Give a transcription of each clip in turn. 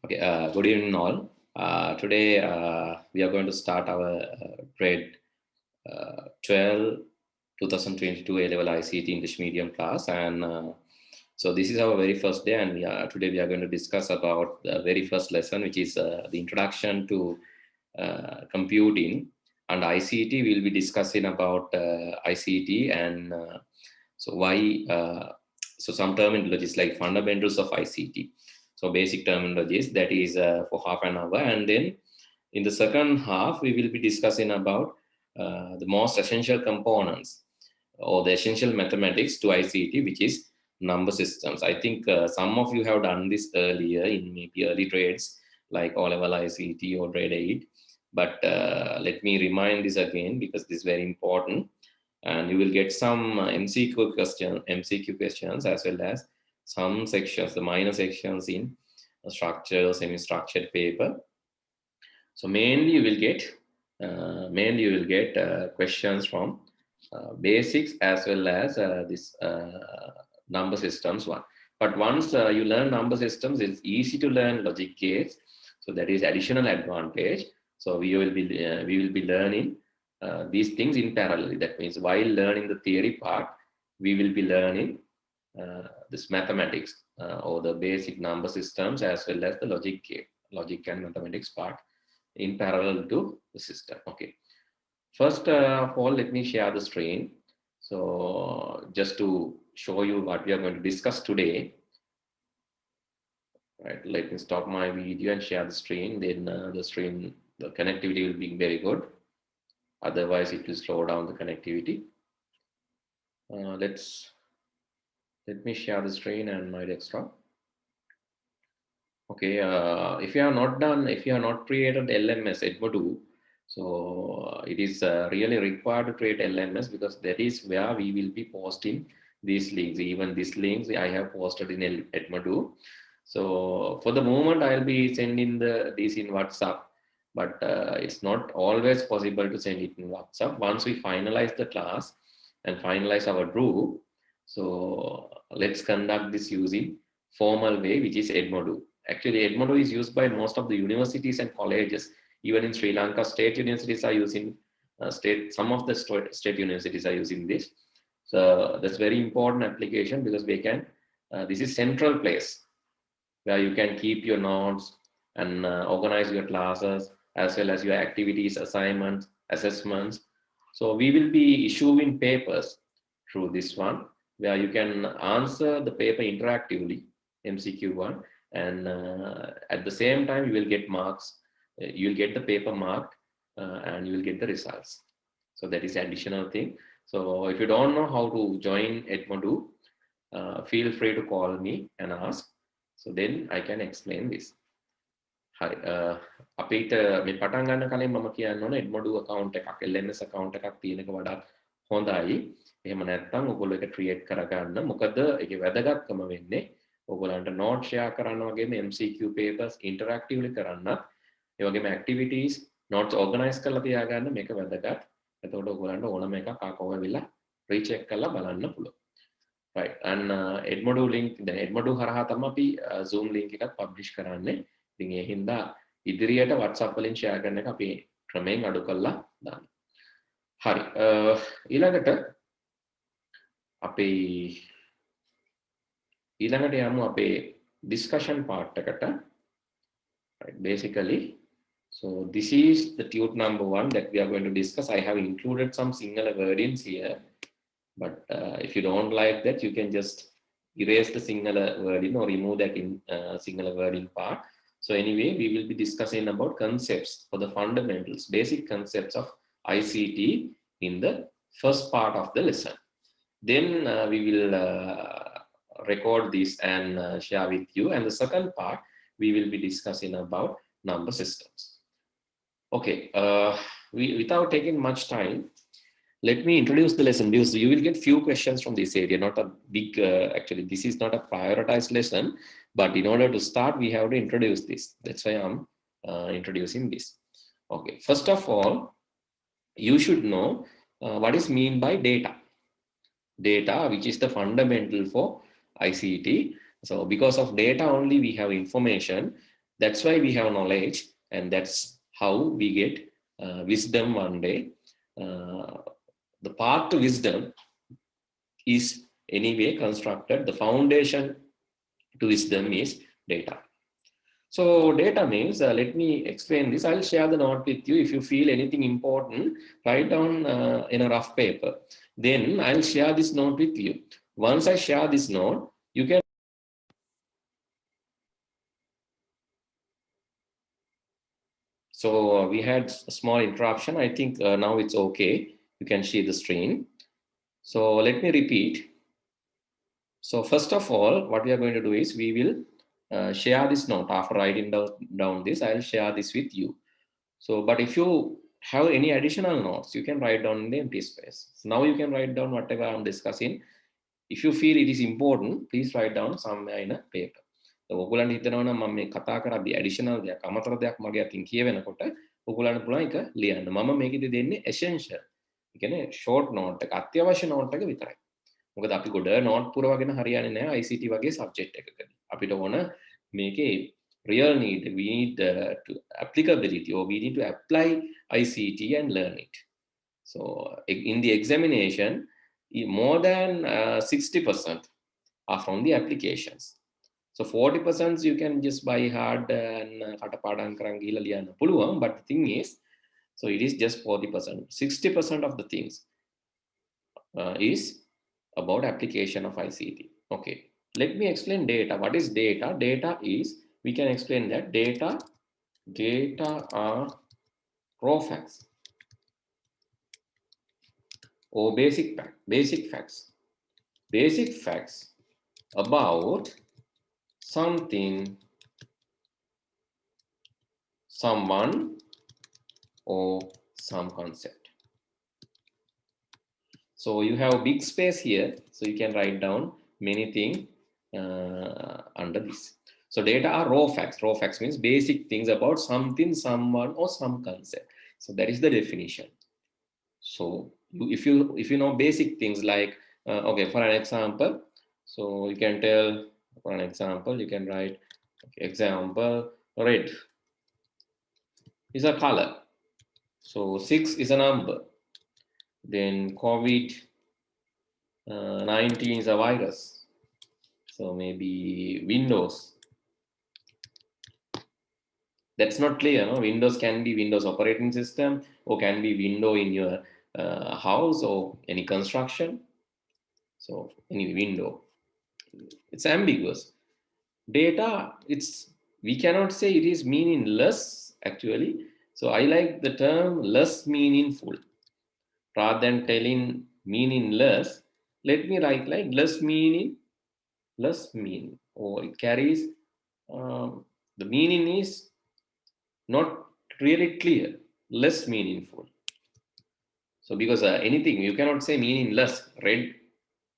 Okay, good evening all. Today we are going to start our grade 12 2022 A-level ICT English medium class, and so this is our very first day, and today we are going to discuss about the very first lesson, which is the introduction to computing. And ICT, we'll be discussing about ICT and so why so some terminologies like fundamentals of ICT, so basic terminologies, that is for half an hour. And then in the second half we will be discussing about the most essential components or the essential mathematics to ICT, which is number systems. I think some of you have done this earlier in maybe early grades like O-level ICT or grade 8, but let me remind this again because this is very important. And you will get some MCQ questions, as well as some sections, the minor sections in a structured or semi-structured paper. So mainly you will get questions from basics as well as this number systems one. But once you learn number systems, it's easy to learn logic gates. So that is additional advantage. So we will be learning these things in parallel. That means while learning the theory part, we will be learning this mathematics or the basic number systems as well as the logic and mathematics part in parallel to the system. Okay. First of all, let me share the screen. So just to show you what we are going to discuss today. Right, let me stop my video and share the screen. Then the connectivity will be very good. Otherwise, it will slow down the connectivity. Let me share the screen and my desktop. Okay, if you have not created LMS Edmodo, so it is really required to create LMS, because that is where we will be posting these links. Even these links I have posted in Edmodo. So for the moment, I'll be sending these in WhatsApp, but it's not always possible to send it in WhatsApp. Once we finalize the class and finalize our group, so let's conduct this using formal way, which is Edmodo. Actually, Edmodo is used by most of the universities and colleges. Even in Sri Lanka, state universities are using some of the state universities are using this. So that's very important application, because we can, this is central place where you can keep your notes and organize your classes as well as your activities, assignments, assessments. So we will be issuing papers through this one, where you can answer the paper interactively, MCQ1, and at the same time you will get marks. You will get the paper marked and you will get the results. So that is additional thing. So if you don't know how to join Edmodo, feel free to call me and ask. So then I can explain this. Hi, අපිට මේ පටන් ගන්න කලින් මම කියන්න ඕන Edmodo account එකක්, LMS account එකක් තියෙන එක වඩා හොඳයි. එහෙම නැත්නම් ඔයගොල්ලෝ ඒක ක්‍රියේට් කරගන්න. මොකද ඒකේ වැදගත්කම වෙන්නේ ඔයගොල්ලන්ට note share කරන්න වගේම MCQ papers interactively කරන්නත්, ඒ වගේම activities notes organize කරලා තියාගන්න මේක වැදගත්. එතකොට ඔයගොල්ලන්ට ඕනම එකක් ආපහු ඇවිල්ලා recheck කරලා බලන්න පුළුවන්. Right, and Edmodo link, the Edmodo හරහා තමයි අපි Zoom link එකක් publish කරන්නේ. ඉතින් ඒ හින්දා ඉදිරියට WhatsApp වලින් share කරන එක අපි ක්‍රමයෙන් අඩු කරලා දාන්න. හරි. ඊළඟට යමු අපේ discussion part එකට. Right, basically, so this is the tute number 1 that we are going to discuss. I have included some Sinhala wordings here. But if you don't like that, you can just erase the Sinhala wording or remove that in Sinhala wording part. So anyway, we will be discussing about concepts for the fundamentals, basic concepts of ICT in the first part of the lesson. Then we will record this and share with you. And the second part, we will be discussing about number systems. Okay, without taking much time, let me introduce the lesson, because you will get few questions from this area, not a big, actually this is not a prioritized lesson, but in order to start, we have to introduce this. That's why I'm introducing this. Okay, first of all, you should know what is mean by data. Data, which is the fundamental for ICT. So because of data only we have information. That's why we have knowledge, and that's how we get wisdom one day. The path to wisdom is anyway constructed. The foundation to wisdom is data. So data means, let me explain this. I'll share the note with you. If you feel anything important, write down in a rough paper. Then I'll share this note with you. Once I share this note, you can. So we had a small interruption. I think now it's okay. You can see the screen. So let me repeat. So first of all, what we are going to do is we will share this note. After writing down this, I'll share this with you. So, but if you have any additional notes, you can write down in the empty space. So now you can write down whatever I'm discussing. If you feel it is important, please write down somewhere in a paper. ඔගොල්ලන්ට හිතනවා නම් මම මේ කතා කරද්දී additional දෙයක් අමතර දෙයක් මගේ අතින් කියවෙනකොට ඔගොල්ලන්ට පුළුවන් එක ලියන්න. මම මේකෙදි දෙන්නේ essential. ඒ කියන්නේ short note එක අත්‍යවශ්‍ය note එක විතරයි. මොකද අපි ගොඩ note පුරවගෙන හරියන්නේ නැහැ ICT වගේ subject එකකදී. අපිට ඕන මේකේ real need, we need to applicability, or we need to apply ICT and learn it. So in the examination, more than 60% are from the applications. So 40% you can just by hard and katapadam karan gila liyana puluwan, but the thing is, so it is just 40%. 60% of the things is about application of ICT. Okay, let me explain data. What is data? Data is, we can explain that data are raw facts or basic facts about something, someone, or some concept. So you have a big space here, so you can write down many things under this. So data are raw facts. Raw facts means basic things about something, someone, or some concept. So that is the definition. So if you know basic things like, okay, for an example, so you can tell, for an example, you can write, okay, example, red is a color. So 6 is a number. Then COVID-19 is a virus. So maybe Windows. That's not clear. No? Windows can be Windows operating system, or can be window in your house, or any construction. So any window. It's ambiguous. Data, we cannot say it is meaningless actually. So I like the term less meaningful. Rather than telling meaningless, let me write like less meaning, or it carries, the meaning is not really clear, less meaningful. So because anything, you cannot say meaningless. Red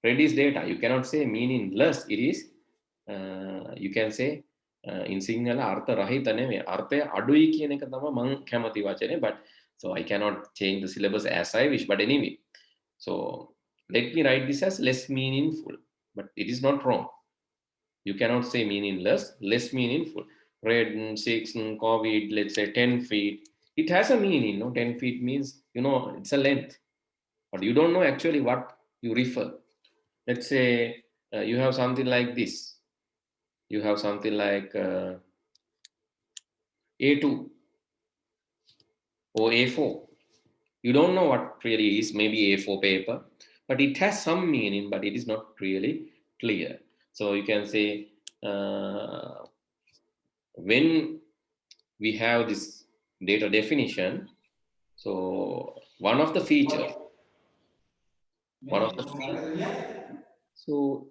is data. You cannot say meaningless. It is, you can say in Sinhala artha rahita නෙමෙයි, අර්ථය අඩුයි කියන එක තමයි මම කැමති වචනේ. But so I cannot change the syllabus as I wish. But anyway, so let me write this as less meaningful. But it is not wrong. You cannot say meaningless, less meaningful. Red, 6, COVID, let's say 10 feet. It has a meaning, no? 10 feet means, you know, it's a length. But you don't know actually what you refer. Let's say you have something like this. You have something like A2 or A4. You don't know what really is, maybe A4 paper, but it has some meaning, but it is not really clear. So you can say, when we have this data definition, so one of the features, so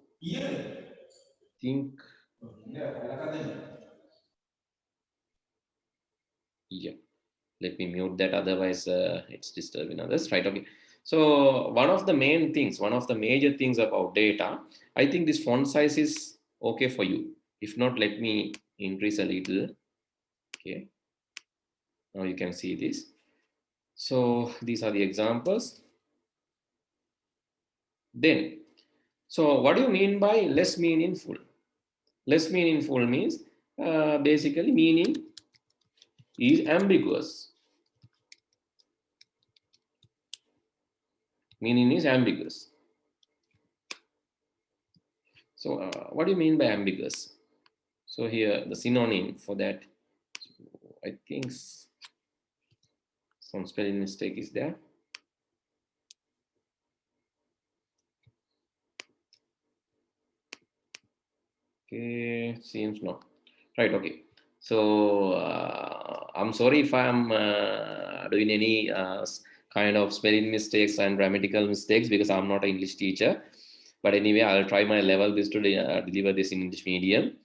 think, yeah, let me mute that, otherwise it's disturbing others, right? Okay, so one of the main things, one of the major things about data, I think this font size is okay for you. If not, let me increase a little. Okay, now you can see this. So these are the examples. Then, so what do you mean by less meaningful? Less meaningful means basically meaning is ambiguous. Meaning is ambiguous. So what do you mean by ambiguous? So here the synonym for that, I think some spelling mistake is there. Okay, seems no. Right, okay. So I'm sorry if I'm doing any kind of spelling mistakes and grammatical mistakes because I'm not an English teacher. But anyway, I'll try my level best to deliver this in English medium.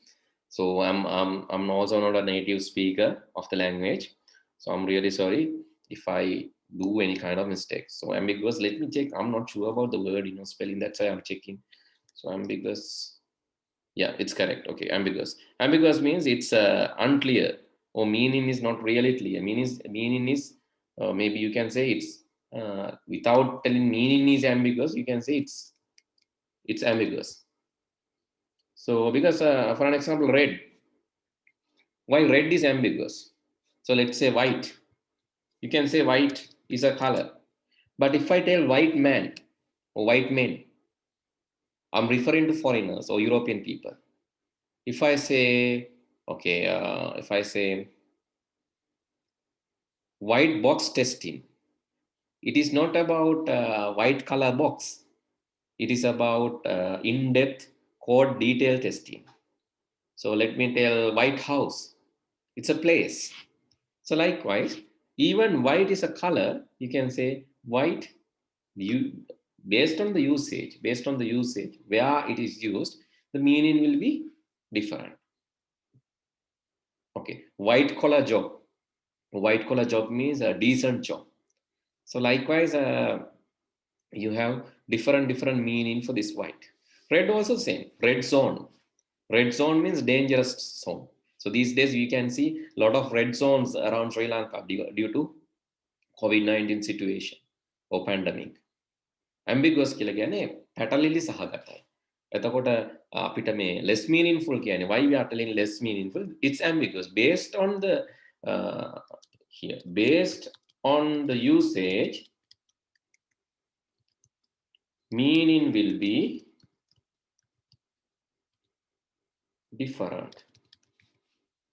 So I'm also not a native speaker of the language. So I'm really sorry if I do any kind of mistakes. So ambiguous, let me check. I'm not sure about the word, spelling. That's why I'm checking. So ambiguous. Yeah, it's correct. Okay, ambiguous. Ambiguous means it's unclear or meaning is not really clear. Meaning is maybe you can say it's without telling meaning is ambiguous. You can say it's ambiguous. So because for an example, red. Why red is ambiguous? So let's say white. You can say white is a color. But if I tell white man or white men, I'm referring to foreigners or European people. If I say, okay, if I say white box testing, it is not about white color box. It is about in-depth code detail testing. So let me tell White House. It's a place. So likewise, even white is a color. You can say white. You based on the usage where it is used, the meaning will be different. Okay, white collar job. White collar job means a decent job. So likewise, you have different meaning for this white. Red also same. Red zone. Red zone means dangerous zone. So these days we can see a lot of red zones around Sri Lanka due to COVID-19 situation or pandemic. Ambiguous කියලා කියන්නේ පැටලිලි සහගතයි. එතකොට අපිට මේ less meaningful කියන්නේ why we are telling less meaningful, it's ambiguous based on the here based on the usage, meaning will be different,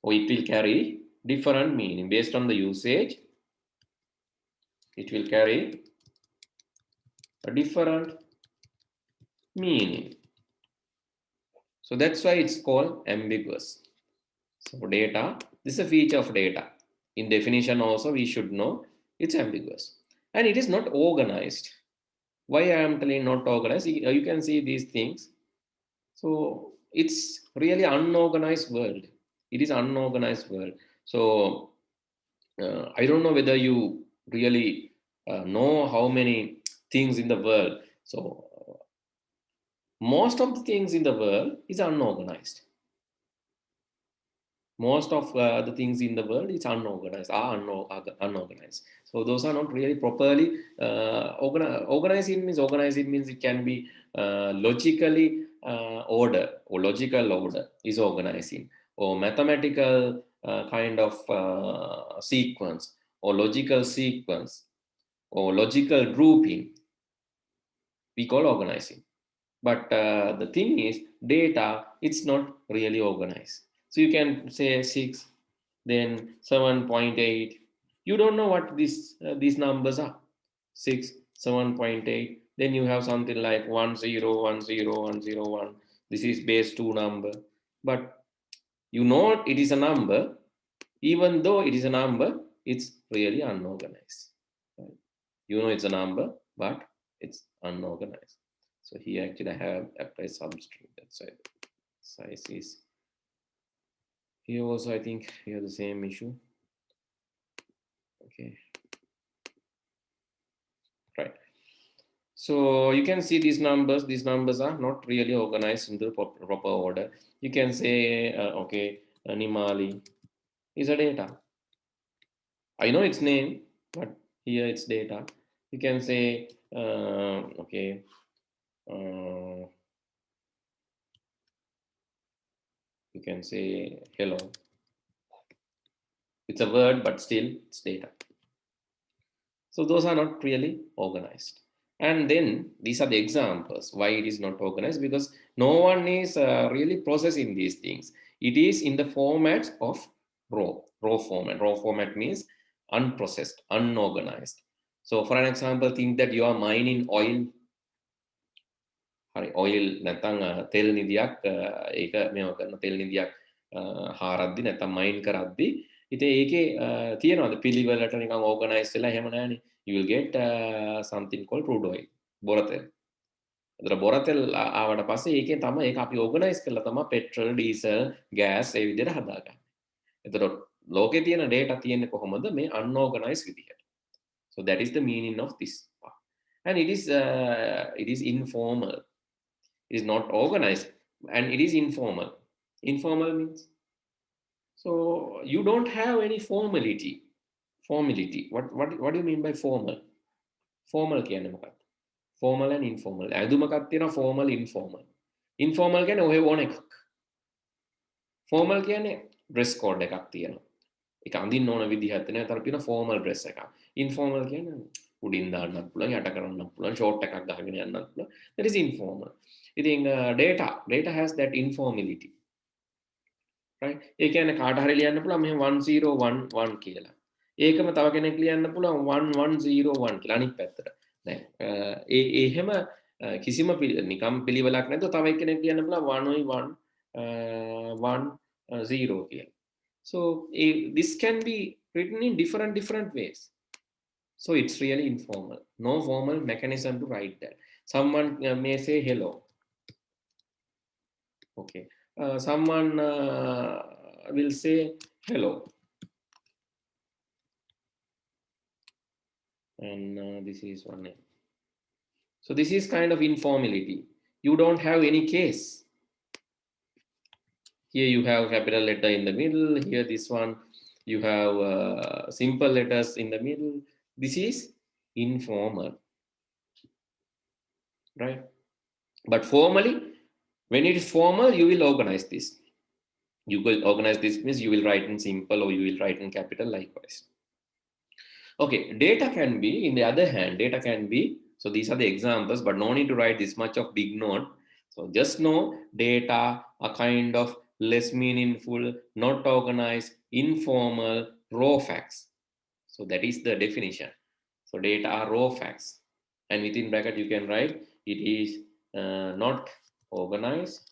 or it will carry different meaning based on the usage. It will carry a different meaning. So that's why it's called ambiguous. So data, this is a feature of data. In definition also we should know it's ambiguous. And it is not organized. Why I am telling not organized? You can see these things. So it's really unorganized world. It is unorganized world. So I don't know whether you really know how many things in the world. So most of the things in the world is unorganized. Most of the things in the world is unorganized. So those are not really properly organized. It means it can be logically order or logical order is organizing, or mathematical kind of sequence or logical sequence or logical grouping, we call organizing. But the thing is, data, it's not really organized. So you can say 6, then 7.8. You don't know what these numbers are. 6, 7.8. Then you have something like 10, 10, 101. This is base 2 number. But you know it is a number. Even though it is a number, it's really unorganized. Right? You know it's a number, but it's unorganized. So here actually I have applied substring. That's why size is here also. I think we have the same issue. Okay, right. So you can see these numbers. These numbers are not really organized in the proper order. You can say, okay, Nimali is a data. I know its name, but here it's data. You can say, okay. You can say hello. It's a word, but still it's data. So those are not really organized. And then these are the examples why it is not organized, because no one is really processing these things. It is in the format of raw format. Raw format means unprocessed, unorganized. So for an example, think that you are mining oil. හරි oil නැත්නම් තෙල් නිදියක් ඒක මේව කරන තෙල් නිදියක් හාරද්දි නැත්නම් මයින් කරද්දි ඉතින් ඒකේ තියෙනවාද පිළිවෙලට නිකන් ඕගනයිස් වෙලා එහෙම නැහැනේ you will get something called crude oil බොරතෙල්. ඒතර බොරතෙල් ආවට පස්සේ ඒකෙන් තමයි ඒක අපි ඕගනයිස් කරලා තමයි පෙට්‍රල් ඩීසල් ගෑස් ඒ විදිහට හදාගන්නේ. ඒතර ලෝකේ තියෙන data තියෙන්නේ කොහොමද මේ unorganized විදිහට. So that is the meaning of this part. And it is informal. It is not organized and it is informal. Informal means, so you don't have any formality. What do you mean by formal? Formal කියන්නේ මොකක්ද? Formal and informal. ඇඳුමකක් තියෙනවා formal informal. Informal කියන්නේ ඔහෙ ඕන එකක්. Formal කියන්නේ dress code එකක් තියෙනවා. ඒක අඳින්න ඕන විදිහක් තියෙනවා. ඒතර තියෙන formal dress එකක්. Informal කියන්නේ උඩින් දාන්නත් පුළුවන්, යට කරන්නත් පුළුවන්, short එකක් ගහගෙන යන්නත් පුළුවන්. That is informal. ඉතින් data has that informality. right? ඒ කියන්නේ කාට හරි ලියන්න පුළුවන් මෙහෙම 1011 කියලා. ඒකම තව කෙනෙක් ලියන්න පුළුවන් 1101 කියලා අනිත් පැත්තට. දැන් එහෙම කිසිම නිකම් පිළිවෙලක් නැතුව තව එක්කෙනෙක් ලියන්න පුළුවන් 110 කියලා. So this can be written in different ways. So it's really informal. No formal mechanism to write that. Someone may say hello. Okay. Someone will say hello. And this is one name. So this is kind of informality. You don't have any case. Here you have capital letter in the middle. Here this one, you have simple letters in the middle. This is informal, right? But formally, when it is formal, you will organize this. You will organize this means you will write in simple or you will write in capital likewise. Okay, data can be, in the other hand, data can be, so these are the examples, but no need to write this much of big note. So just know data are kind of less meaningful, not organized, informal, raw facts. So that is the definition. So data are raw facts. And within bracket you can write it is not organized,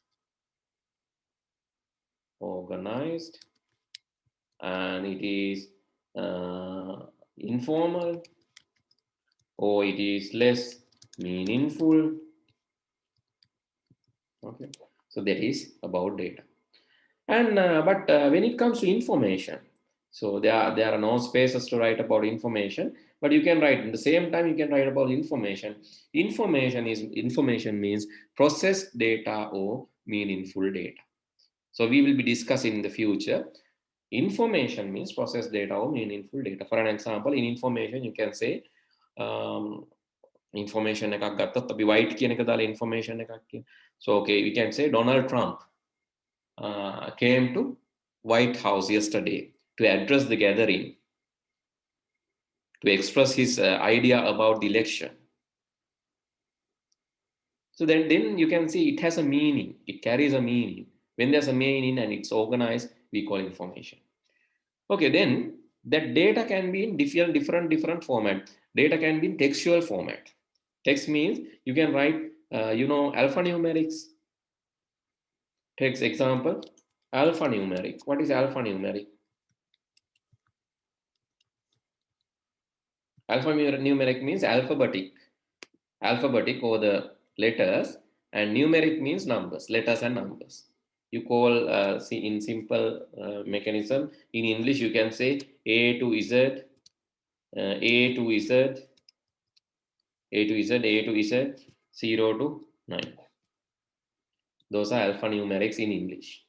and it is informal, or it is less meaningful. Okay, so that is about data. And but when it comes to information, so there are no spaces to write about information, but you can write in the same time you can write about information. Information means processed data or meaningful data. So we will be discussing in the future. Information means processed data or meaningful data. For an example, in information you can say information එකක් ගත්තොත් අපි white කියන එක දාලා information එකක් කියන. So okay, we can say Donald Trump came to White House yesterday to address the gathering, to express his idea about the election. So then you can see it has a meaning, it carries a meaning. When there's a meaning and it's organized, we call information. Okay, then that data can be in different format. Data can be in textual format. Text means you can write, alphanumerics. Text example, alphanumeric. What is alphanumeric? Alphanumeric means alphabetic or the letters, and numeric means numbers, letters and numbers. You call in simple mechanism in English you can say A to Z, A to Z, A to Z, A to Z, 0 to 9. Those are alphanumerics in English.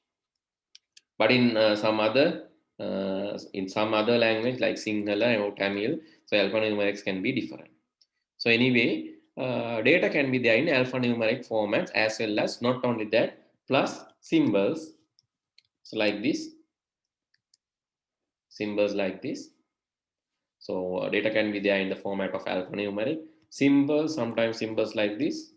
But in some other language like Sinhala or Tamil, so alphanumerics can be different. So anyway, data can be there in alphanumeric formats as well as, not only that, plus symbols So like this, symbols like this. So data can be there in the format of alphanumeric. Symbols, sometimes symbols like this.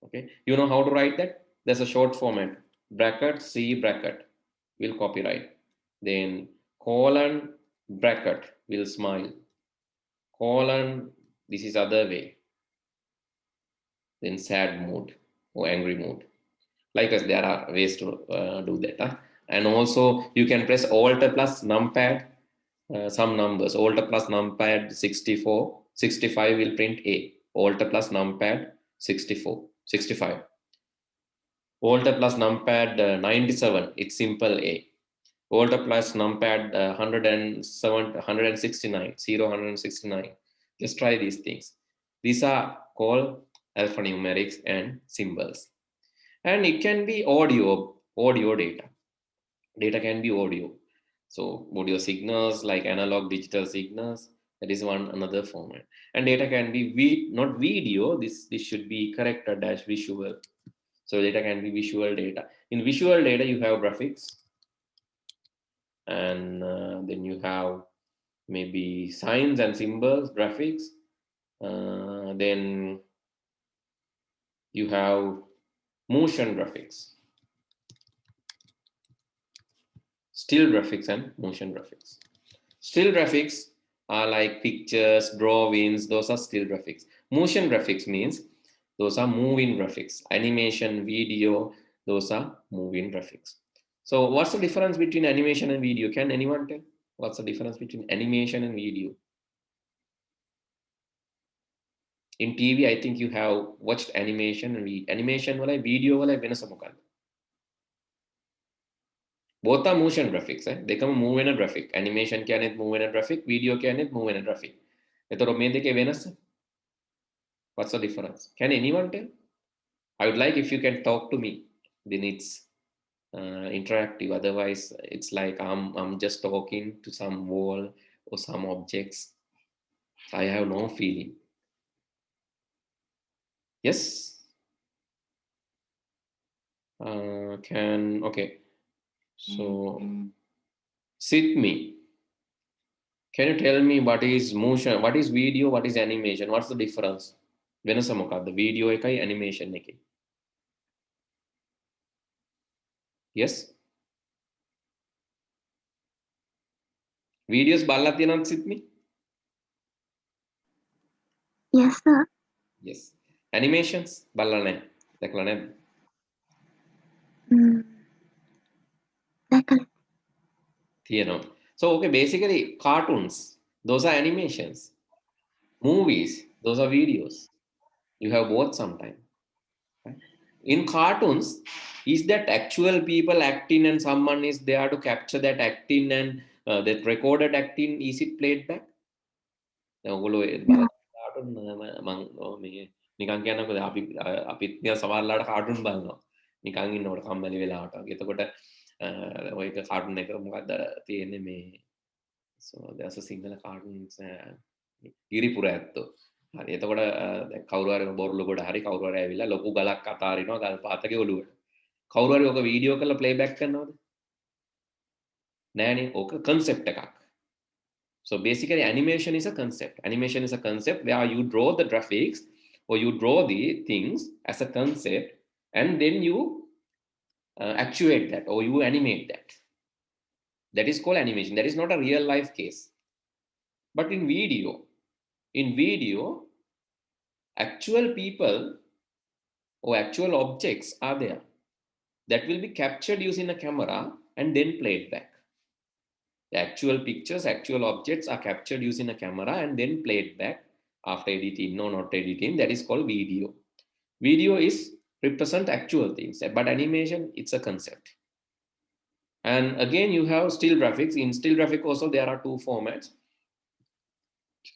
Okay, you know how to write that? There's a short format, bracket, C bracket, will copyright. Then colon, bracket, will smile. Colon, this is other way. Then sad mood or angry mood. Like us, there are ways to do that. Huh? And also you can press Alt plus numpad, some numbers. Alt plus numpad 64, 65 will print A. Alt plus numpad 64, 65. Alt plus numpad 97, it's simple A. Alt plus numpad 107, 169, 0, 169. Just try these things. These are called alphanumerics and symbols. And it can be audio data. Data can be audio. So audio signals like analog digital signals, that is one another format. And data can be not video, this should be corrected as visual. So data can be visual data. In visual data, you have graphics, and then you have maybe signs and symbols, graphics. Then you have motion graphics, still graphics and motion graphics. Still graphics are like pictures, drawings, those are still graphics. Motion graphics means those are moving graphics. Animation, video, those are moving graphics. So what's the difference between animation and video? Can anyone tell? What's the difference between animation and video? In TV, I think you have watched animation and animation wala video wala venasa mokada. Both are motion graphics. Dekama move in a graphic. Animation කියනෙත් move in a graphic, video කියනෙත් move in a graphic. එතකොට මේ දෙකේ වෙනස? What's the difference? Can anyone tell? I would like if you can talk to me. Then it's interactive. Otherwise, it's like I'm just talking to some wall or some objects. I have no feeling. Yes. Okay. So, Sydney, can you tell me what is motion, what is video, what is animation? What's the difference? වෙනස මොකක්ද? video එකයි animation එකයි. Yes? Videos බලලා තියෙනවද Sydney? Yes, sir. Yes. Animations බලලා නැහැ. දැකලා නැද්ද? තියෙනවා. So okay, basically cartoons, those are animations. Movies, those are videos. You have both sometimes. Right? In cartoons, is that actual people acting and someone is there to capture that acting and that recorded acting, is it played back? ඔයගොල්ලෝ cartoon මම මේ නිකන් කියනකොද අපිත් නිකන් සමහරලාට cartoon බලනවා නිකන් ඉන්නකොට කම්මැලි වෙලාවට. එතකොට ඔය කාටුන් එක මොකක්ද තියෙන්නේ මේ so there's a single cartoons ගිරිපුර ඇත්තෝ. හරි එතකොට කවුරු හරි බොරළු ගොඩ හරි කවුරු හරි ඇවිල්ලා ලොකු ගලක් අතාරිනවා ගල් පාතගේ ඔළුවට. කවුරු හරි ඔක වීඩියෝ කරලා ප්ලේ බෑක් කරනවද? නෑනේ. ඕක concept එකක්. So basically animation is a concept. Animation is a concept where you draw the graphics or you draw the things as a concept and then you actuate that or you animate that. That is called animation. That is not a real life case. But in video, actual people or actual objects are there that will be captured using a camera and then played back. The actual pictures, actual objects are captured using a camera and then played back after editing, no, not editing. That is called video. Video is represent actual things, but animation, it's a concept. And again, you have still graphics. In still graphic also, there are two formats.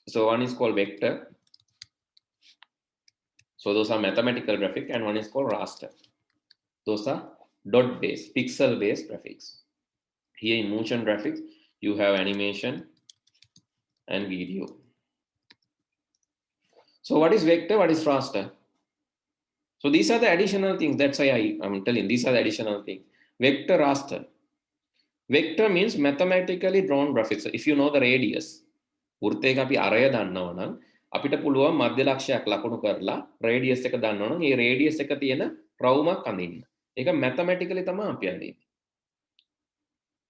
So one is called vector. So those are mathematical graphic, and one is called raster. Those are dot-based, pixel-based graphics. Here in motion graphics, you have animation and video. So what is vector? What is raster? So these are the additional things. That's why I'm telling these are the additional things. Vector raster. Vector means mathematically drawn graphics. If you know the radius, වෘත්තයක අපි අරය දන්නවා නම් අපිට පුළුවන් මධ්‍ය ලක්ෂයක් ලකුණු කරලා radius එක දන්නවා නම් ඒ රේඩියස් එක තියෙන රවුමක් අඳින්න. ඒක mathematically තමයි අපි අඳින්නේ.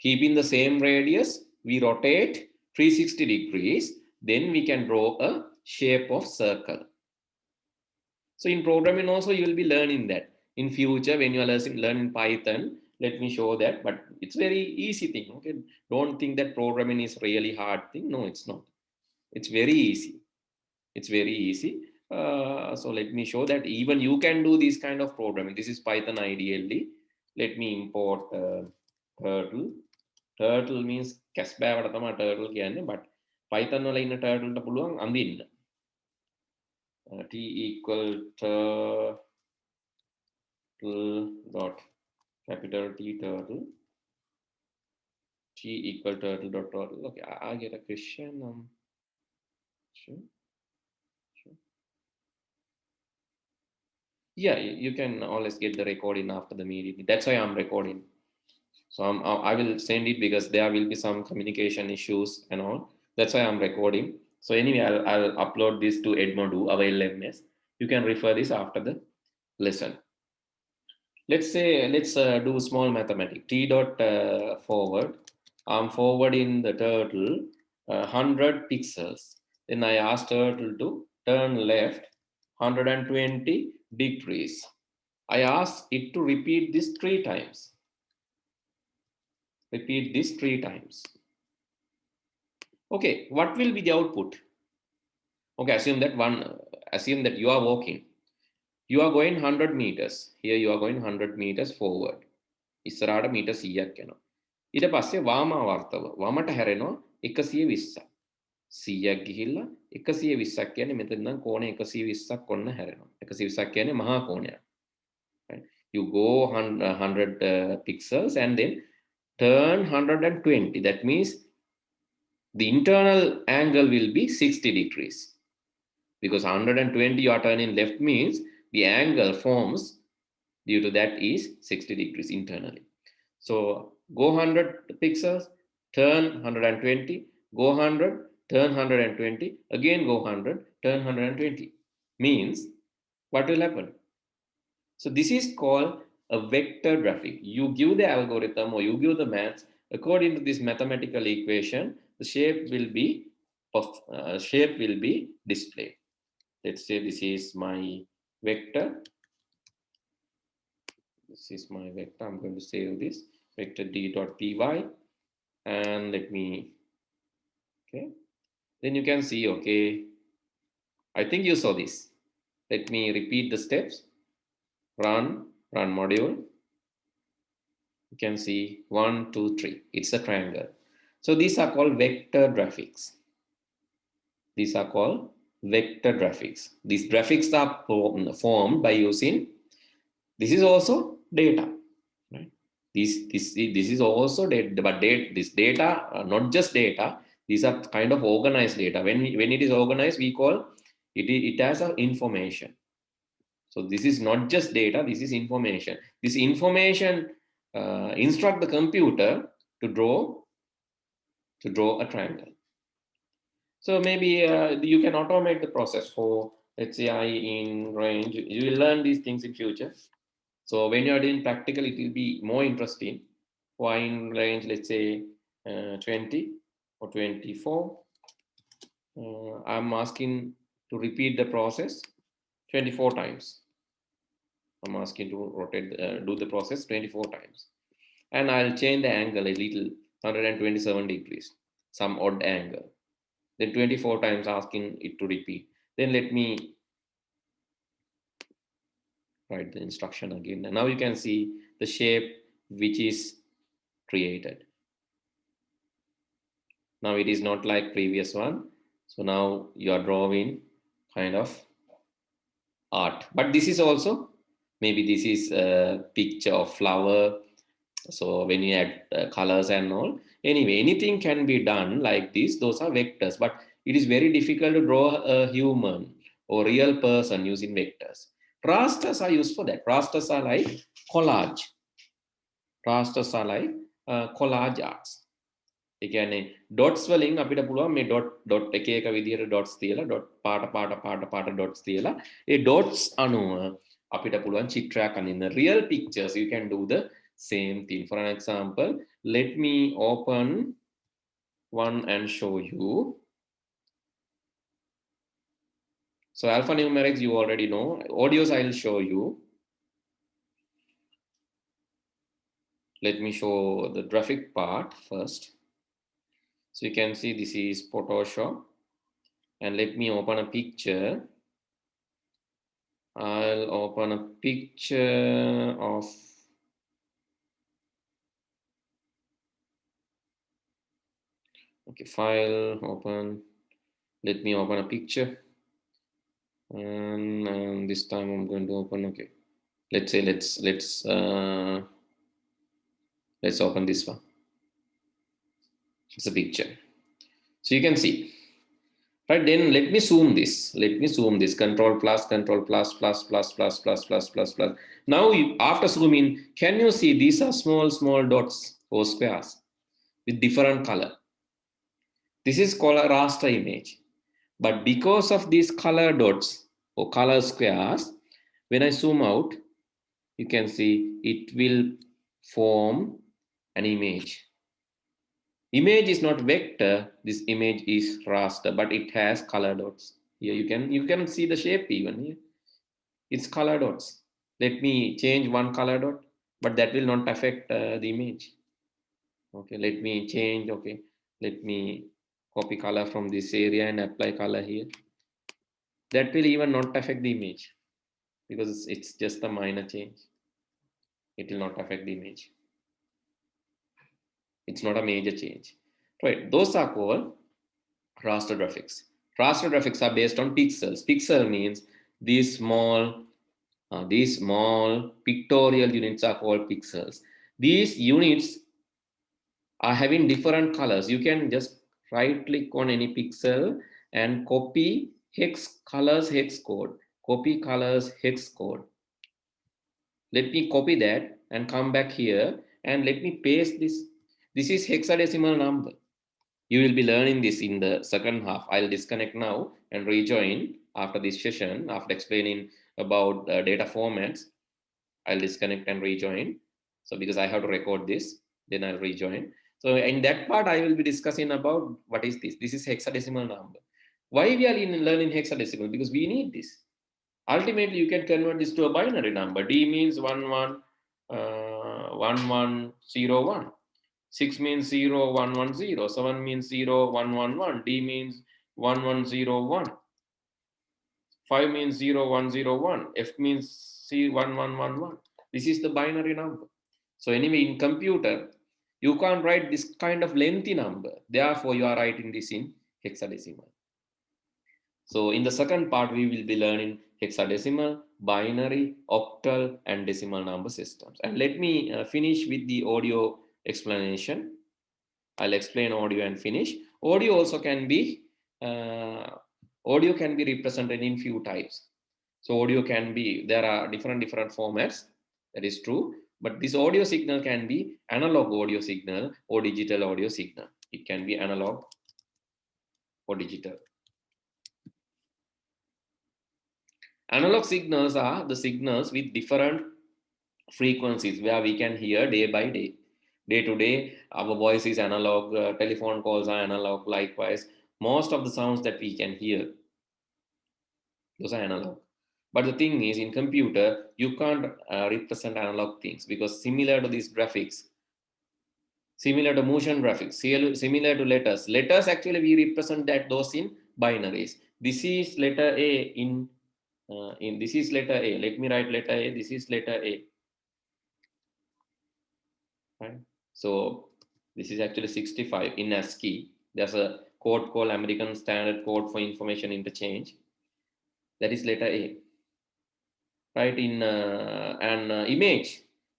Keeping the same radius, we rotate 360 degrees, then we can draw a shape of circle. So in programming also you will be learning that. In future when you are learning Python, let me show that, but it's very easy thing. Okay, don't think that programming is really hard thing. No, it's not. It's very easy. It's very easy. So let me show that even you can do this kind of programming. This is Python ideally. Let me import turtle. Turtle means කැස්බෑවට තමයි turtle කියන්නේ, but Python වල ඉන්න turtle ට පුළුවන් අඳින්න. T equal turtle dot capital T turtle. T equal turtle dot turtle. Okay, I get a question. Sure. Yeah, you can always get the recording after the meeting. That's why I'm recording. So I will send it because there will be some communication issues and all. That's why I'm recording. So anyway, I'll upload this to Edmodo, our LMS. You can refer this after the lesson. Let's do small mathematics. T dot forward. I'm forwarding the turtle 100 pixels. Then I ask turtle to turn left 120 degrees. I ask it to repeat this 3 times. Repeat this 3 times. Okay, what will be the output? Okay, assume that you are walking. You are going 100 meters. Here you are going 100 meters forward. ඉස්සරහට metre 100ක් යනවා. ඊට පස්සේ වාමාවර්තව වමට හැරෙනවා 120ක්. 100ක් ගිහිල්ලා 120ක් කියන්නේ මෙතන නම් කෝණය 120ක් ඔන්න හැරෙනවා. 120ක් කියන්නේ මහා කෝණයක්. Right? You go 100 pixels and then turn 120. That means the internal angle will be 60 degrees. Because 120 you are turning left means the angle forms due to that is 60 degrees internally. So go 100 pixels, turn 120, go 100, turn 120, again go 100, turn 120. Means what will happen? So this is called a vector graphic. You give the algorithm or you give the maths according to this mathematical equation, the shape will be displayed. Let's say this is my vector. This is my vector. I'm going to save this vector d.py and let me, okay. Then you can see, okay, I think you saw this. Let me repeat the steps. Run module. You can see 1, 2, 3. It's a triangle. So these are called vector graphics. These are called vector graphics. These graphics are formed by using, this is also data, right? This is also data, but this data are not just data. These are kind of organized data. When it is organized, we call it as a information. So this is not just data. This is information. This information instruct the computer to draw a triangle. So maybe you can automate the process for, let's say, I in range. You will learn these things in future. So when you are doing practical, it will be more interesting. For I in range, let's say 20 or 24. I'm asking to repeat the process 24 times. I'm asking to rotate, do the process 24 times. And I'll change the angle a little, 127 degrees, some odd angle. Then 24 times asking it to repeat. Then let me write the instruction again. And now you can see the shape which is created. Now it is not like previous one. So now you are drawing kind of art. But this is also, maybe this is a picture of flower. So when you add colors and all, anyway, anything can be done like this. Those are vectors, but it is very difficult to draw a human or real person using vectors. Rasters are used for that. Rasters are like collage. Rasters are like collage arts. ඒ කියන්නේ dots වලින් අපිට පුළුවන් මේ dot එක එක විදිහට dots තියලා dot පාට dots තියලා ඒ dots අනුව අපිට පුළුවන් චිත්‍රයක් අඳින්න. Real pictures you can do the same thing. For an example, let me open one and show you. So alphanumerics you already know. Audios I'll show you. Let me show the graphic part first. So you can see this is Photoshop, and let me open a picture. I'll open a picture of okay, file, open. Let me open a picture, and this time I'm going to open. Okay, let's say let's open this one. It's a picture, so you can see. Right, then let me zoom this. Let me zoom this. Control plus. Now, after zooming, can you see these are small dots or squares with different color? This is called a raster image. But because of these color dots or color squares, when I zoom out, you can see it will form an image. Image is not vector, this image is raster, but it has color dots. Here you can see the shape even here. It's color dots. Let me change one color dot, but that will not affect the image. Okay, let me change. Okay, let me copy color from this area and apply color here. That will even not affect the image because it's just a minor change. It will not affect the image. It's not a major change. Right, those are called raster graphics. Raster graphics are based on pixels. Pixel means these small pictorial units are called pixels. These units are having different colors. You can just right click on any pixel and copy hex code. Copy colors hex code. Let me copy that and come back here and let me paste this. This is hexadecimal number. You will be learning this in the second half. I'll disconnect now and rejoin after this session. After explaining about data formats, I'll disconnect and rejoin. So because I have to record this, then I'll rejoin. So in that part, I will be discussing about what is this. This is hexadecimal number. Why we are learning hexadecimal? Because we need this. Ultimately, you can convert this to a binary number. D means 1101. 6 means 0110. 7 means 0111. D means 1101. 5 means 0101. F means C1111. This is the binary number. So anyway, in computer, you can't write this kind of lengthy number. Therefore, you are writing this in hexadecimal. So in the second part, we will be learning hexadecimal, binary, octal, and decimal number systems. And let me finish with the audio explanation. I'll explain audio and finish. Audio also can be represented in few types. So audio can be, there are different formats. That is true. But this audio signal can be analog audio signal or digital audio signal. It can be analog or digital. Analog signals are the signals with different frequencies where we can hear day by day. Day to day, our voice is analog, telephone calls are analog, likewise. Most of the sounds that we can hear, those are analog. But the thing is, in computer, you can't represent analog things because similar to these graphics, similar to motion graphics, similar to letters. Letters actually we represent those in binaries. This is letter A this is letter A. Let me write letter A. This is letter A. Right. So this is actually 65 in ASCII. There's a code called American Standard Code for Information Interchange. That is letter A. Right, in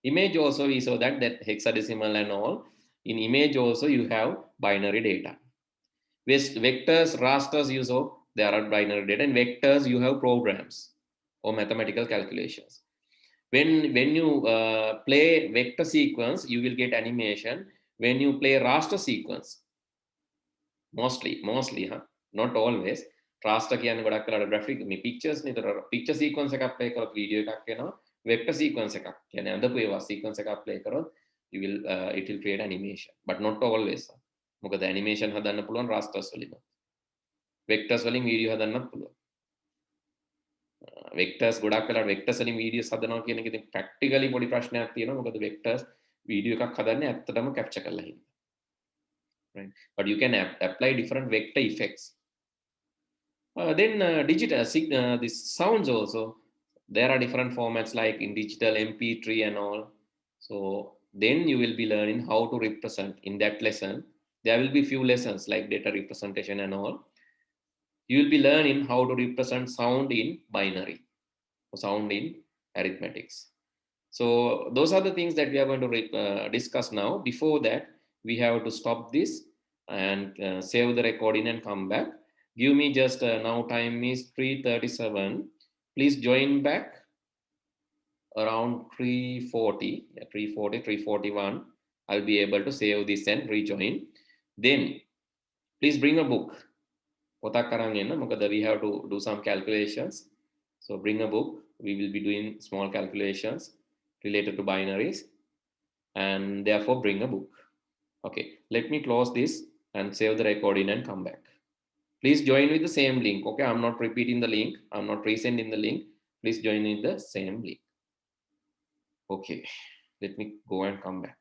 image also we saw that hexadecimal and all. In image also you have binary data. With vectors, rasters, you saw there are binary data. In vectors you have programs. or mathematical calculations. When you play vector sequence, you will get animation. When you play raster sequence, mostly not always, raster කියන්නේ ගොඩක් වෙලාවට graphic මේ pictures නේද, picture sequence එකක් play කරොත් video එකක් එනවා, vector sequence එකක් කියන්නේ අඳපු ඒවා sequence එකක් play කරොත් you will it will create animation, but not always. මොකද animation හදන්න පුළුවන් rasters වලින්, vectors වලින් video හදන්නත් පුළුවන්. vectors ගොඩක් වෙලාවට vectors වලින් videos හදනවා කියන එක ඉතින් practically පොඩි ප්‍රශ්නයක් තියෙනවා, මොකද vectors video එකක් හදන්නේ ඇත්තටම capture කරලා හින්දා. Right? But you can apply different vector effects. Then digital this sounds also, there are different formats like in digital MP3 and all. So then you will be learning how to represent in that lesson. There will be few lessons like data representation and all. You will be learning how to represent sound in binary or sound in arithmetics. So those are the things that we are going to discuss now. Before that, we have to stop this and save the recording and come back. Give me just now time is 3:37. Please join back around 3:40, 3:41. I'll be able to save this and rejoin. Then please bring a book. We have to do some calculations. So bring a book. We will be doing small calculations related to binaries, and therefore bring a book. Okay, let me close this and save the recording and come back. Please join with the same link. Okay, I'm not repeating the link. I'm not resending the link. Please join with the same link. Okay, let me go and come back.